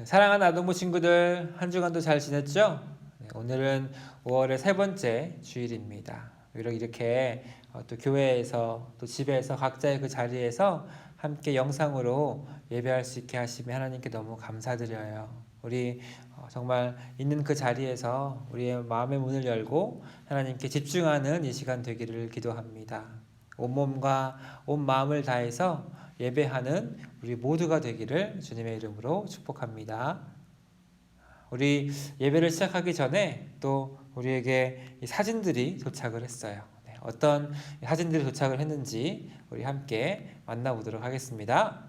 사랑하는 아동부 친구들, 한 주간도 잘 지냈죠? 오늘은 5월의 세 번째 주일입니다. 이렇게 또 교회에서 또 집에서 각자의 그 자리에서 함께 영상으로 예배할 수 있게 하시면 하나님께 너무 감사드려요. 우리 정말 있는 그 자리에서 우리의 마음의 문을 열고 하나님께 집중하는 이 시간 되기를 기도합니다. 온몸과 온 마음을 다해서 예배하는 우리 모두가 되기를 주님의 이름으로 축복합니다. 우리 예배를 시작하기 전에 또 우리에게 이 사진들이 도착을 했어요. 어떤 사진들이 도착을 했는지 우리 함께 만나보도록 하겠습니다.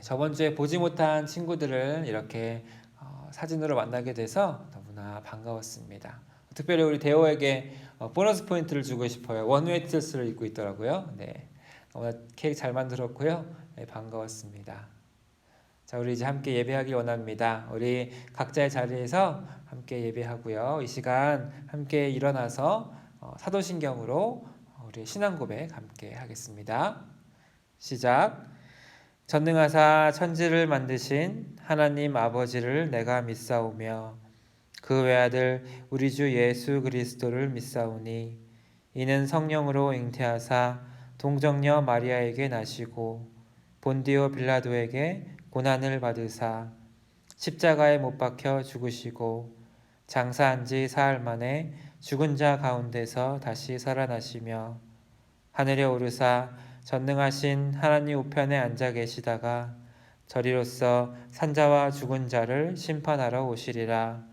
저번 주에 보지 못한 친구들을 이렇게 사진으로 만나게 돼서 너무나 반가웠습니다. 특별히 우리 대호에게 보너스 포인트를 주고 싶어요. 원웨이 티셔츠를 입고 있더라고요. 너무나 케이크 잘 만들었고요. 반가웠습니다. 자, 우리 이제 함께 예배하길 원합니다. 우리 각자의 자리에서 함께 예배하고요. 이 시간 함께 일어나서 사도신경으로 우리 신앙 고백 함께 하겠습니다. 시작. 전능하사 천지를 만드신 하나님 아버지를 내가 믿사오며 그 외아들 우리 주 예수 그리스도를 믿사오니 이는 성령으로 잉태하사 동정녀 마리아에게 나시고 본디오 빌라도에게 고난을 받으사 십자가에 못 박혀 죽으시고 장사한 지 사흘 만에 죽은 자 가운데서 다시 살아나시며 하늘에 오르사 전능하신 하나님 우편에 앉아 계시다가 저리로서 산자와 죽은 자를 심판하러 오시리라.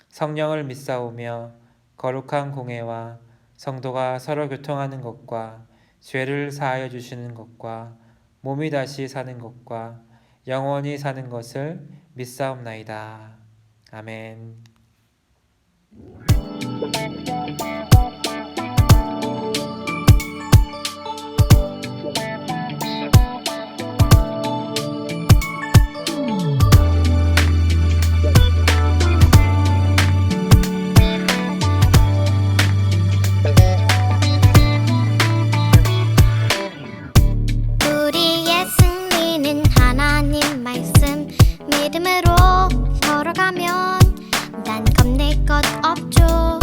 성령을 믿사오며 거룩한 공회와 성도가 서로 교통하는 것과 죄를 사하여 주시는 것과 몸이 다시 사는 것과 영원히 사는 것을 믿사옵나이다. 아멘. 믿음으로 걸어가면 난 겁낼 것 없죠.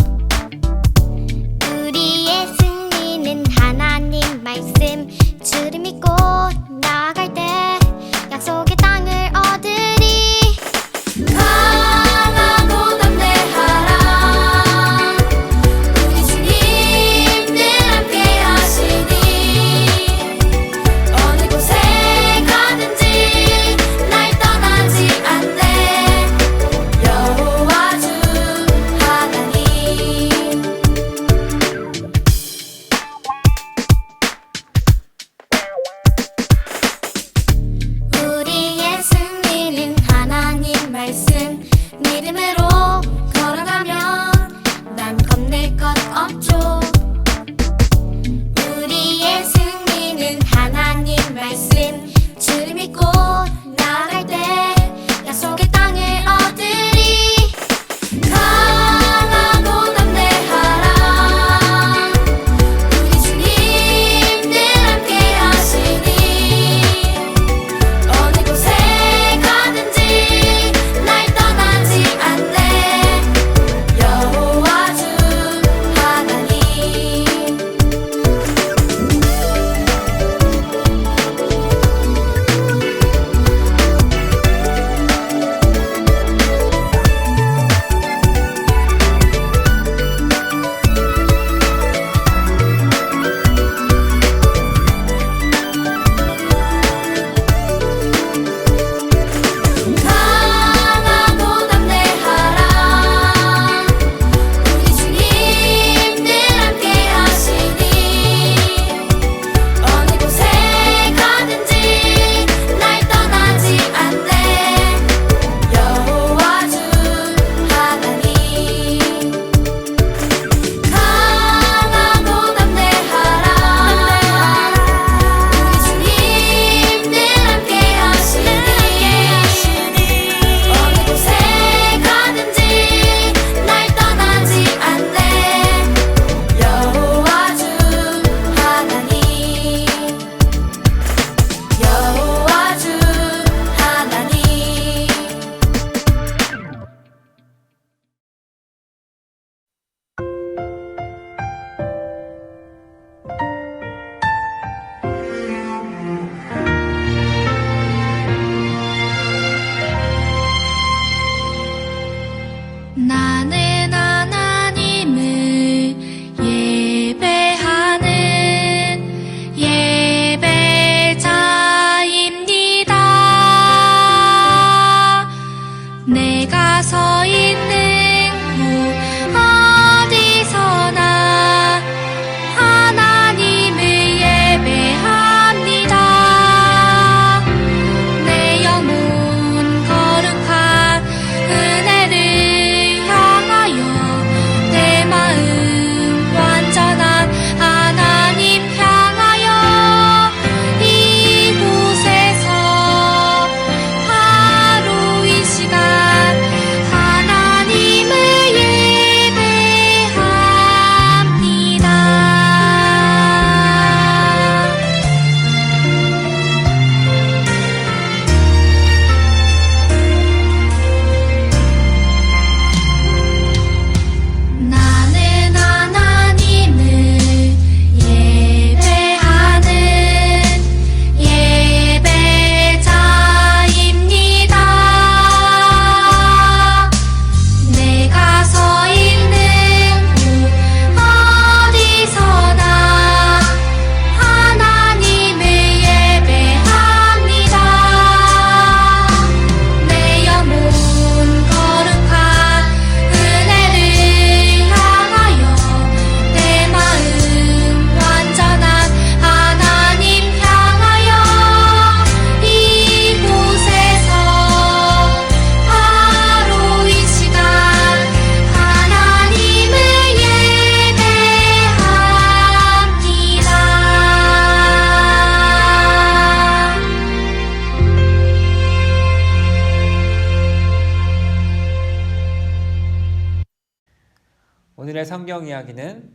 성경 이야기는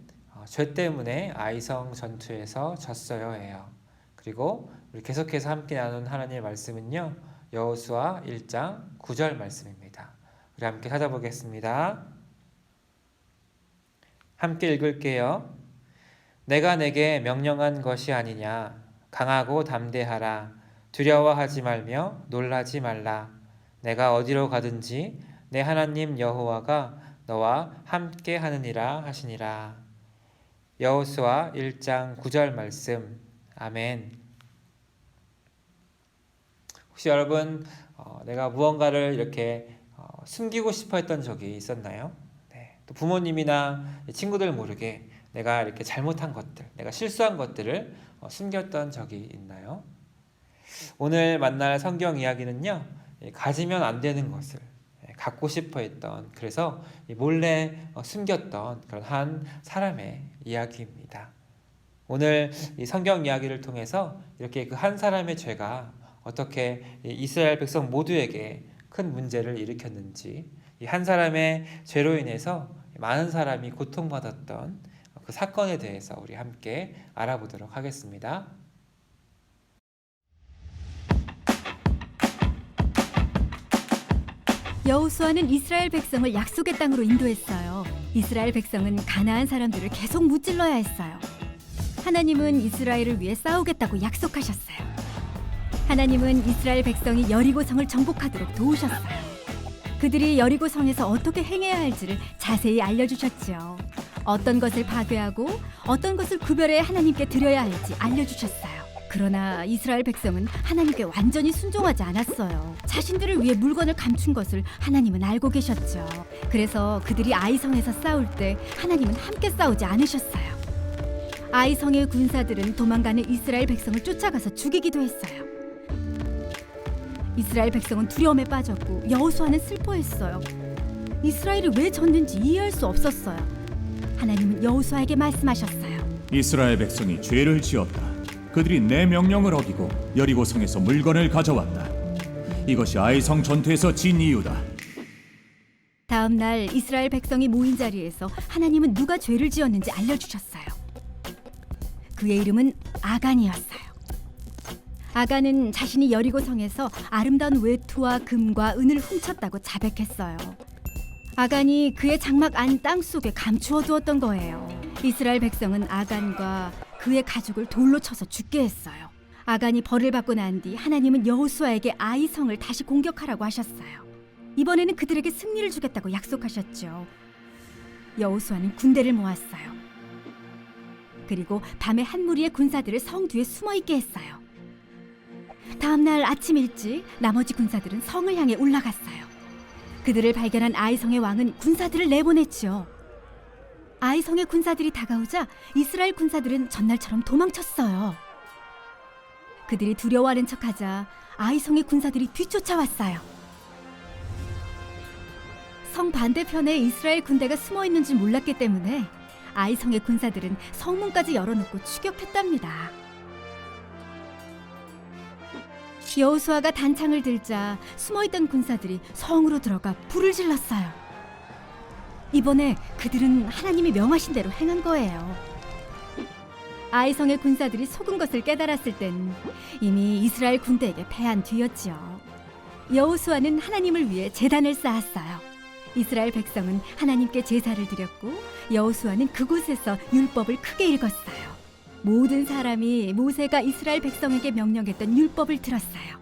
죄 때문에 아이성 전투에서 졌어요예요. 그리고 우리 계속해서 함께 나눈 하나님의 말씀은요, 여호수아 1장 9절 말씀입니다. 우리 함께 찾아보겠습니다. 함께 읽을게요. 내가 내게 명령한 것이 아니냐. 강하고 담대하라. 두려워하지 말며 놀라지 말라. 내가 어디로 가든지 내 하나님 여호와가 너와 함께 하느니라 하시니라. 여호수아 1장 9절 말씀. 아멘. 혹시 여러분 내가 무언가를 이렇게 숨기고 싶어 했던 적이 있었나요? 네. 또 부모님이나 친구들 모르게 내가 이렇게 잘못한 것들, 내가 실수한 것들을 숨겼던 적이 있나요? 오늘 만날 성경 이야기는요, 가지면 안 되는 것을 갖고 싶어 했던, 그래서 몰래 숨겼던 그런 한 사람의 이야기입니다. 오늘 이 성경 이야기를 통해서 이렇게 그 한 사람의 죄가 어떻게 이스라엘 백성 모두에게 큰 문제를 일으켰는지, 이 한 사람의 죄로 인해서 많은 사람이 고통받았던 그 사건에 대해서 우리 함께 알아보도록 하겠습니다. 여호수아는 이스라엘 백성을 약속의 땅으로 인도했어요. 이스라엘 백성은 가나안 사람들을 계속 무찔러야 했어요. 하나님은 이스라엘을 위해 싸우겠다고 약속하셨어요. 하나님은 이스라엘 백성이 여리고성을 정복하도록 도우셨어요. 그들이 여리고성에서 어떻게 행해야 할지를 자세히 알려주셨죠. 어떤 것을 파괴하고 어떤 것을 구별해 하나님께 드려야 할지 알려주셨어요. 그러나 이스라엘 백성은 하나님께 완전히 순종하지 않았어요. 자신들을 위해 물건을 감춘 것을 하나님은 알고 계셨죠. 그래서 그들이 아이성에서 싸울 때 하나님은 함께 싸우지 않으셨어요. 아이성의 군사들은 도망가는 이스라엘 백성을 쫓아가서 죽이기도 했어요. 이스라엘 백성은 두려움에 빠졌고 여호수아는 슬퍼했어요. 이스라엘이 왜 졌는지 이해할 수 없었어요. 하나님은 여호수아에게 말씀하셨어요. 이스라엘 백성이 죄를 지었다. 그들이 내 명령을 어기고 여리고성에서 물건을 가져왔다. 이것이 아이성 전투에서 진 이유다. 다음 날 이스라엘 백성이 모인 자리에서 하나님은 누가 죄를 지었는지 알려주셨어요. 그의 이름은 아간이었어요. 아간은 자신이 여리고성에서 아름다운 외투와 금과 은을 훔쳤다고 자백했어요. 아간이 그의 장막 안 땅속에 감추어 두었던 거예요. 이스라엘 백성은 아간과 그의 가족을 돌로 쳐서 죽게 했어요. 아간이 벌을 받고 난 뒤 하나님은 여호수아에게 아이성을 다시 공격하라고 하셨어요. 이번에는 그들에게 승리를 주겠다고 약속하셨죠. 여호수아는 군대를 모았어요. 그리고 밤에 한 무리의 군사들을 성 뒤에 숨어있게 했어요. 다음 날 아침 일찍 나머지 군사들은 성을 향해 올라갔어요. 그들을 발견한 아이성의 왕은 군사들을 내보냈죠. 아이성의 군사들이 다가오자 이스라엘 군사들은 전날처럼 도망쳤어요. 그들이 두려워하는 척하자 아이성의 군사들이 뒤쫓아왔어요. 성 반대편에 이스라엘 군대가 숨어있는 줄 몰랐기 때문에 아이성의 군사들은 성문까지 열어놓고 추격했답니다. 여호수아가 단창을 들자 숨어있던 군사들이 성으로 들어가 불을 질렀어요. 이번에 그들은 하나님이 명하신 대로 행한 거예요. 아이성의 군사들이 속은 것을 깨달았을 땐 이미 이스라엘 군대에게 패한 뒤였지요. 여호수아는 하나님을 위해 제단을 쌓았어요. 이스라엘 백성은 하나님께 제사를 드렸고 여호수아는 그곳에서 율법을 크게 읽었어요. 모든 사람이 모세가 이스라엘 백성에게 명령했던 율법을 들었어요.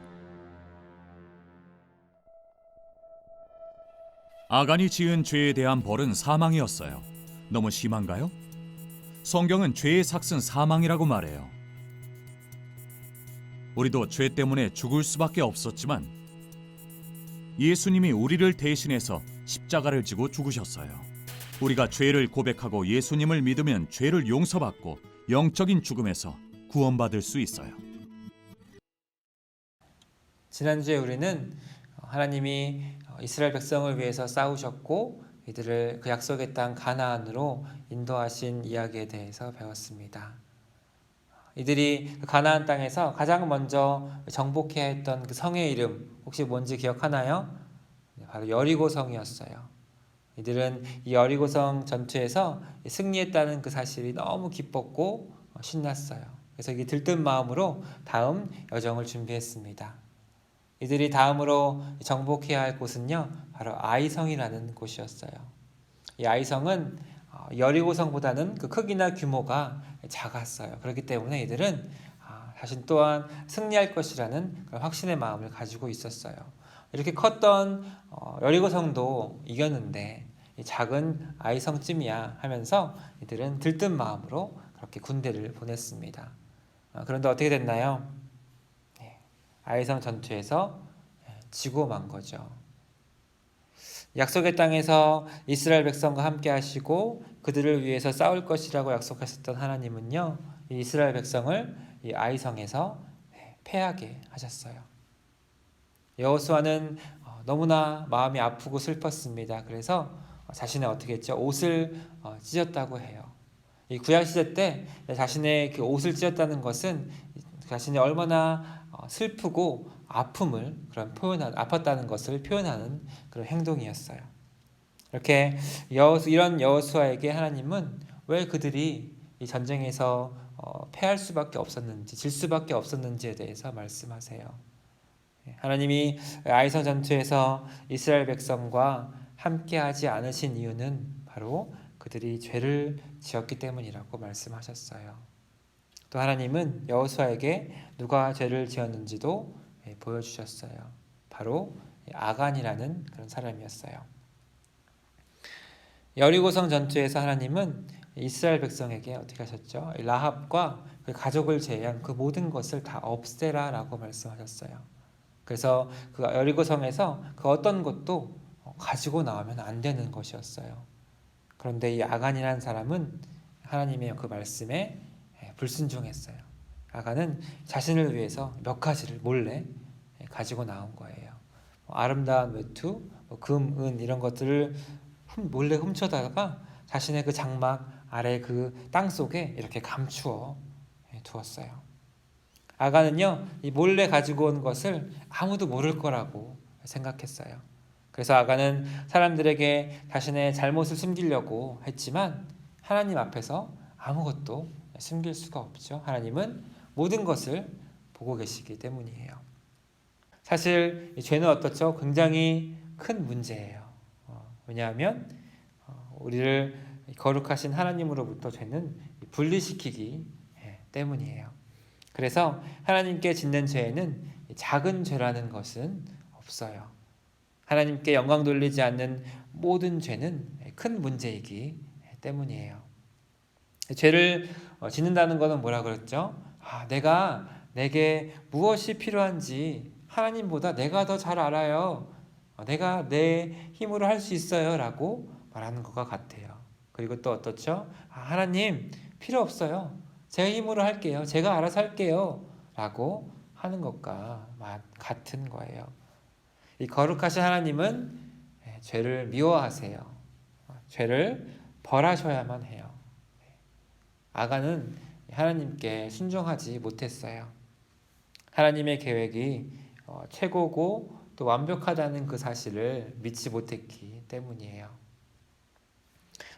아간이 지은 죄에 대한 벌은 사망이었어요. 너무 심한가요? 성경은 죄의 삭은 사망이라고 말해요. 우리도 죄 때문에 죽을 수밖에 없었지만 예수님이 우리를 대신해서 십자가를 지고 죽으셨어요. 우리가 죄를 고백하고 예수님을 믿으면 죄를 용서받고 영적인 죽음에서 구원받을 수 있어요. 지난주에 우리는 하나님이 이스라엘 백성을 위해서 싸우셨고 이들을 그 약속의 땅 가나안으로 인도하신 이야기에 대해서 배웠습니다. 이들이 그 가나안 땅에서 가장 먼저 정복해야 했던 그 성의 이름 혹시 뭔지 기억하나요? 바로 여리고 성이었어요. 이들은 이 여리고성 전투에서 승리했다는 그 사실이 너무 기뻤고 신났어요. 그래서 이 들뜬 마음으로 다음 여정을 준비했습니다. 이들이 다음으로 정복해야 할 곳은요, 바로 아이성이라는 곳이었어요. 이 아이성은 여리고성보다는 그 크기나 규모가 작았어요. 그렇기 때문에 이들은 자신 또한 승리할 것이라는 그런 확신의 마음을 가지고 있었어요. 이렇게 컸던 여리고성도 이겼는데 이 작은 아이성쯤이야 하면서 이들은 들뜬 마음으로 그렇게 군대를 보냈습니다. 그런데 어떻게 됐나요? 아이성 전투에서 지고 만 거죠. 약속의 땅에서 이스라엘 백성과 함께 하시고 그들을 위해서 싸울 것이라고 약속하셨던 하나님은요, 이 이스라엘 백성을 이 아이성에서 패하게 하셨어요. 여호수아는 너무나 마음이 아프고 슬펐습니다. 그래서 자신의 어떻게 했죠? 옷을 찢었다고 해요. 이 구약 시대 때 자신의 그 옷을 찢었다는 것은 자신이 얼마나 슬프고 아픔을 아팠다는 것을 표현하는 그런 행동이었어요. 이렇게 이런 여호수아에게 하나님은 왜 그들이 이 전쟁에서 패할 수밖에 없었는지, 질 수밖에 없었는지에 대해서 말씀하세요. 하나님이 아이성 전투에서 이스라엘 백성과 함께하지 않으신 이유는 바로 그들이 죄를 지었기 때문이라고 말씀하셨어요. 또 하나님은 여호수아에게 누가 죄를 지었는지도 보여주셨어요. 바로 아간이라는 그런 사람이었어요. 여리고성 전투에서 하나님은 이스라엘 백성에게 어떻게 하셨죠? 라합과 그 가족을 제외한 그 모든 것을 다 없애라라고 말씀하셨어요. 그래서 그 여리고성에서 그 어떤 것도 가지고 나오면 안 되는 것이었어요. 그런데 이 아간이라는 사람은 하나님의 그 말씀에 불순종했어요. 아간은 자신을 위해서 몇 가지를 몰래 가지고 나온 거예요. 아름다운 외투, 금, 은 이런 것들을 몰래 훔쳐다가 자신의 그 장막 아래 그 땅 속에 이렇게 감추어 두었어요. 아간은요, 이 몰래 가지고 온 것을 아무도 모를 거라고 생각했어요. 그래서 아간은 사람들에게 자신의 잘못을 숨기려고 했지만 하나님 앞에서 아무것도 숨길 수가 없죠. 하나님은 모든 것을 보고 계시기 때문이에요. 사실 이 죄는 어떻죠? 굉장히 큰 문제예요. 왜냐하면 우리를 거룩하신 하나님으로부터 죄는 분리시키기 때문이에요. 그래서 하나님께 짓는 죄에는 작은 죄라는 것은 없어요. 하나님께 영광 돌리지 않는 모든 죄는 큰 문제이기 때문이에요. 죄를 짓는다는 것은 뭐라 그랬죠? 내게 무엇이 필요한지 하나님보다 내가 더 잘 알아요. 내가 내 힘으로 할 수 있어요 라고 말하는 것과 같아요. 그리고 또 어떻죠? 하나님 필요 없어요. 제 힘으로 할게요. 제가 알아서 할게요 라고 하는 것과 같은 거예요. 이 거룩하신 하나님은 죄를 미워하세요. 죄를 벌하셔야만 해요. 아간은 하나님께 순종하지 못했어요. 하나님의 계획이 최고고 또 완벽하다는 그 사실을 믿지 못했기 때문이에요.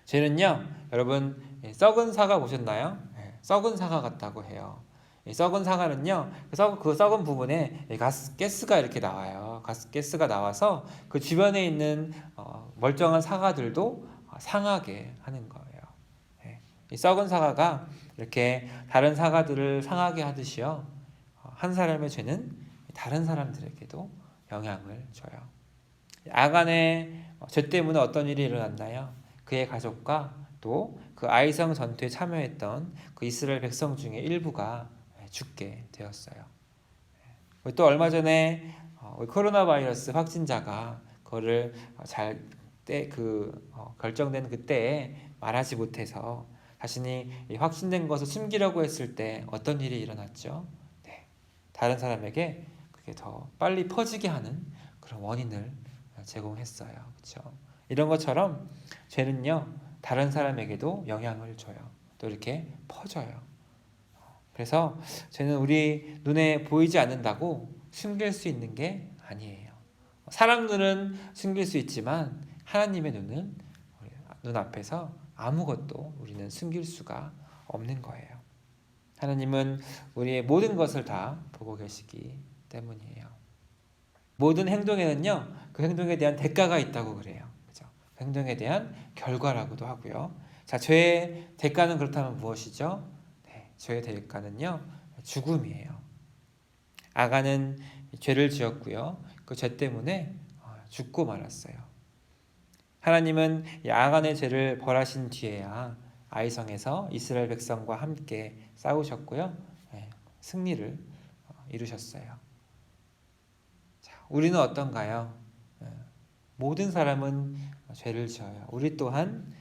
죄는요, 여러분 썩은 사과 보셨나요? 썩은 사과 같다고 해요. 썩은 사과는요, 그 썩은 부분에 가스가 이렇게 나와요. 가스가 나와서 그 주변에 있는 멀쩡한 사과들도 상하게 하는 거예요. 이 썩은 사과가 이렇게 다른 사과들을 상하게 하듯이요, 한 사람의 죄는 다른 사람들에게도 영향을 줘요. 아간의 죄 때문에 어떤 일이 일어났나요? 그의 가족과 또 그 아이성 전투에 참여했던 그 이스라엘 백성 중에 일부가 죽게 되었어요. 또 얼마 전에 코로나 바이러스 확진자가 그거를 결정된 그때에 말하지 못해서 자신이 확진된 것을 숨기려고 했을 때 어떤 일이 일어났죠? 다른 사람에게 그게 더 빨리 퍼지게 하는 그런 원인을 제공했어요. 그렇죠? 이런 것처럼 죄는요, 다른 사람에게도 영향을 줘요. 또 이렇게 퍼져요. 그래서 죄는 우리 눈에 보이지 않는다고 숨길 수 있는 게 아니에요. 사람 눈은 숨길 수 있지만 하나님의 눈은 눈앞에서 아무것도 우리는 숨길 수가 없는 거예요. 하나님은 우리의 모든 것을 다 보고 계시기 때문이에요. 모든 행동에는요, 그 행동에 대한 대가가 있다고 그래요. 그죠? 그 행동에 대한 결과라고도 하고요. 자, 죄의 대가는 그렇다면 무엇이죠? 네, 죄의 대가는요, 죽음이에요. 아간은 죄를 지었고요. 그 죄 때문에 죽고 말았어요. 하나님은 이 아간의 죄를 벌하신 뒤에야 아이성에서 이스라엘 백성과 함께 싸우셨고요. 네, 승리를 이루셨어요. 자, 우리는 어떤가요? 모든 사람은 죄를 지어요. 우리 또한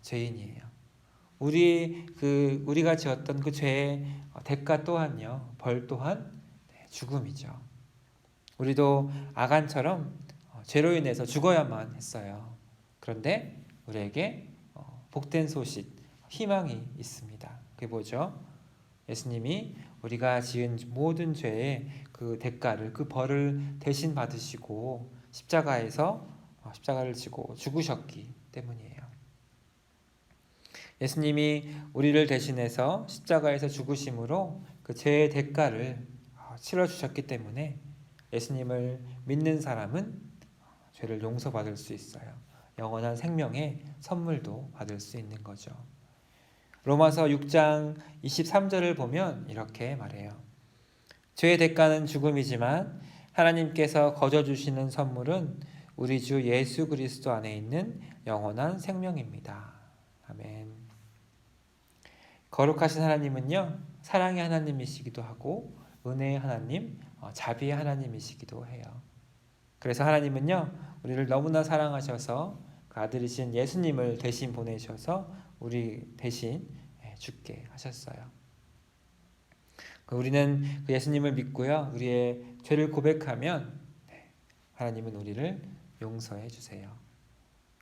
죄인이에요. 우리가 지었던 그 죄의 대가 또한요, 벌 또한 죽음이죠. 우리도 아간처럼 죄로 인해서 죽어야만 했어요. 그런데 우리에게 복된 소식, 희망이 있습니다. 그게 뭐죠? 예수님이 우리가 지은 모든 죄의 그 대가를, 그 벌을 대신 받으시고 십자가를 지고 죽으셨기 때문이에요. 예수님이 우리를 대신해서 십자가에서 죽으심으로 그 죄의 대가를 치러주셨기 때문에 예수님을 믿는 사람은 죄를 용서받을 수 있어요. 영원한 생명의 선물도 받을 수 있는 거죠. 로마서 6장 23절을 보면 이렇게 말해요. 죄의 대가는 죽음이지만 하나님께서 거저 주시는 선물은 우리 주 예수 그리스도 안에 있는 영원한 생명입니다. 아멘. 거룩하신 하나님은요, 사랑의 하나님이시기도 하고 은혜의 하나님, 자비의 하나님이시기도 해요. 그래서 하나님은요, 우리를 너무나 사랑하셔서 그 아들이신 예수님을 대신 보내셔서 우리 대신 죽게 하셨어요. 우리는 그 예수님을 믿고요, 우리의 죄를 고백하면 하나님은 우리를 용서해 주세요.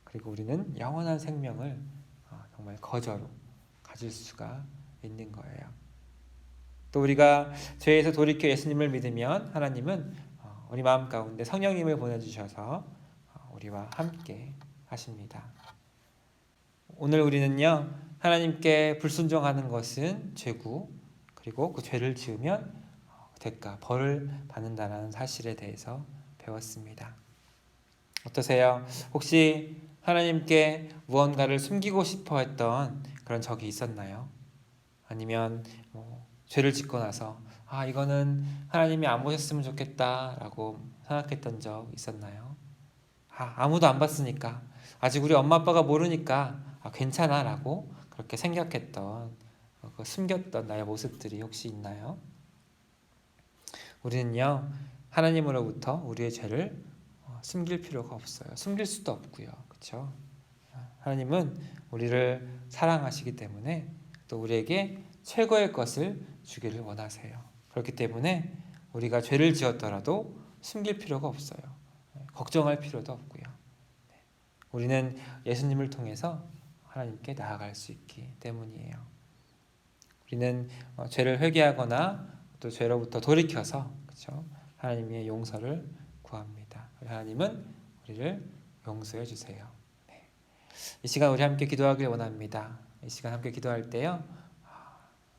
그리고 우리는 영원한 생명을 정말 거저로 가질 수가 있는 거예요. 또 우리가 죄에서 돌이켜 예수님을 믿으면 하나님은 우리 마음 가운데 성령님을 보내주셔서 우리와 함께 하십니다. 오늘 우리는요, 하나님께 불순종하는 것은 죄고, 그리고 그 죄를 지으면 대가, 벌을 받는다는 사실에 대해서 배웠습니다. 어떠세요? 혹시 하나님께 무언가를 숨기고 싶어 했던 그런 적이 있었나요? 아니면 죄를 짓고 나서 이거는 하나님이 안 보셨으면 좋겠다라고 생각했던 적 있었나요? 아무도 안 봤으니까, 아직 우리 엄마 아빠가 모르니까 괜찮아 라고 그렇게 생각했던, 숨겼던 나의 모습들이 혹시 있나요? 우리는요, 하나님으로부터 우리의 죄를 숨길 필요가 없어요. 숨길 수도 없고요. 그렇죠? 하나님은 우리를 사랑하시기 때문에 또 우리에게 최고의 것을 주기를 원하세요. 그렇기 때문에 우리가 죄를 지었더라도 숨길 필요가 없어요. 걱정할 필요도 없고요. 우리는 예수님을 통해서 하나님께 나아갈 수 있기 때문이에요. 우리는 죄를 회개하거나 또 죄로부터 돌이켜서, 그렇죠? 하나님의 용서를 구합니다. 하나님은 우리를 용서해 주세요. 이 시간 우리 함께 기도하길 원합니다. 이 시간 함께 기도할 때요,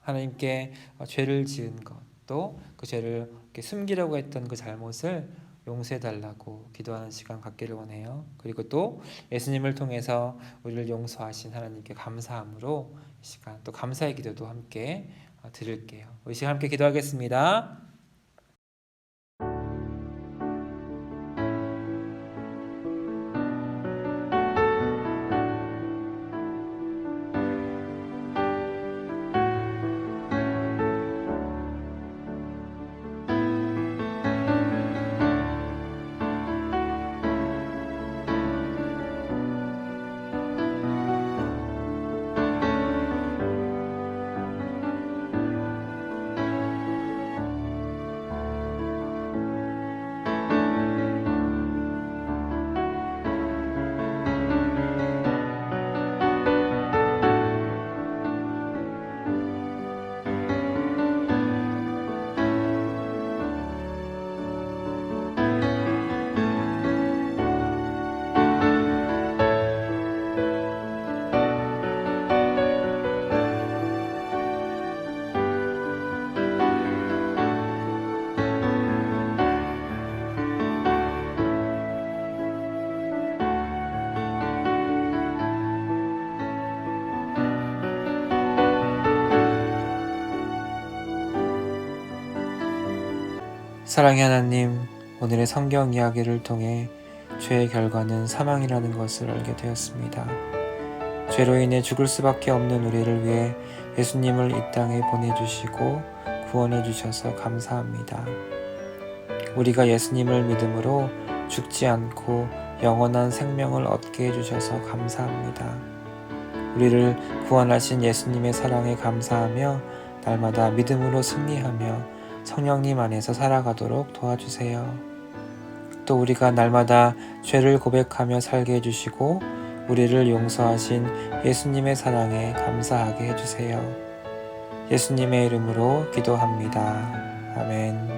하나님께 죄를 지은 것, 또 그 죄를 숨기려고 했던 그 잘못을 용서해 달라고 기도하는 시간 갖기를 원해요. 그리고 또 예수님을 통해서 우리를 용서하신 하나님께 감사함으로 이 시간 또 감사의 기도도 함께 드릴게요. 이 시간 함께 기도하겠습니다. 사랑의 하나님, 오늘의 성경 이야기를 통해 죄의 결과는 사망이라는 것을 알게 되었습니다. 죄로 인해 죽을 수밖에 없는 우리를 위해 예수님을 이 땅에 보내주시고 구원해 주셔서 감사합니다. 우리가 예수님을 믿음으로 죽지 않고 영원한 생명을 얻게 해주셔서 감사합니다. 우리를 구원하신 예수님의 사랑에 감사하며 날마다 믿음으로 승리하며 성령님 안에서 살아가도록 도와주세요. 또 우리가 날마다 죄를 고백하며 살게 해주시고 우리를 용서하신 예수님의 사랑에 감사하게 해주세요. 예수님의 이름으로 기도합니다. 아멘.